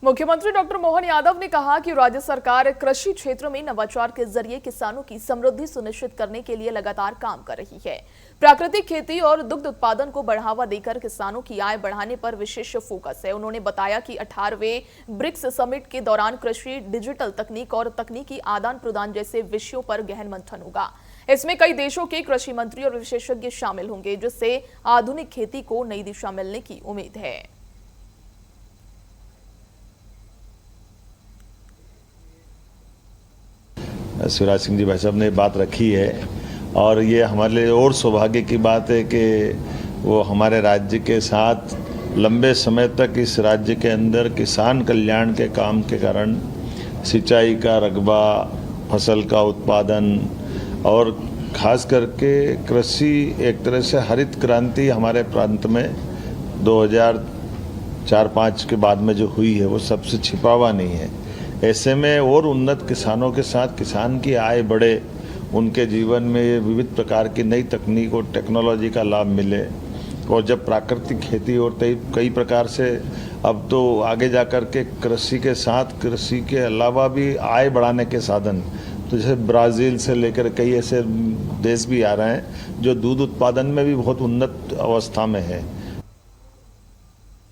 मुख्यमंत्री डॉक्टर मोहन यादव ने कहा कि राज्य सरकार कृषि क्षेत्र में नवाचार के जरिए किसानों की समृद्धि सुनिश्चित करने के लिए लगातार काम कर रही है। प्राकृतिक खेती और दुग्ध उत्पादन को बढ़ावा देकर किसानों की आय बढ़ाने पर विशेष फोकस है। उन्होंने बताया कि 18वें ब्रिक्स समिट के दौरान कृषि, डिजिटल तकनीक और तकनीकी आदान प्रदान जैसे विषयों पर गहन मंथन होगा। इसमें कई देशों के कृषि मंत्री और विशेषज्ञ शामिल होंगे, जिससे आधुनिक खेती को नई दिशा मिलने की उम्मीद है। शिवराज सिंह जी भाई साहब ने बात रखी है और ये हमारे लिए और सौभाग्य की बात है कि वो हमारे राज्य के साथ लंबे समय तक इस राज्य के अंदर किसान कल्याण के काम के कारण सिंचाई का रकबा, फसल का उत्पादन और खास करके कृषि, एक तरह से हरित क्रांति हमारे प्रांत में 2004-05 के बाद में जो हुई है वो सबसे छिपा हुआ नहीं है। ऐसे में और उन्नत किसानों के साथ किसान की आय बढ़े, उनके जीवन में विविध प्रकार की नई तकनीक और टेक्नोलॉजी का लाभ मिले और जब प्राकृतिक खेती और कई प्रकार से अब तो आगे जाकर के कृषि के साथ कृषि के अलावा भी आय बढ़ाने के साधन, तो जैसे ब्राज़ील से लेकर कई ऐसे देश भी आ रहे हैं जो दूध उत्पादन में भी बहुत उन्नत अवस्था में है।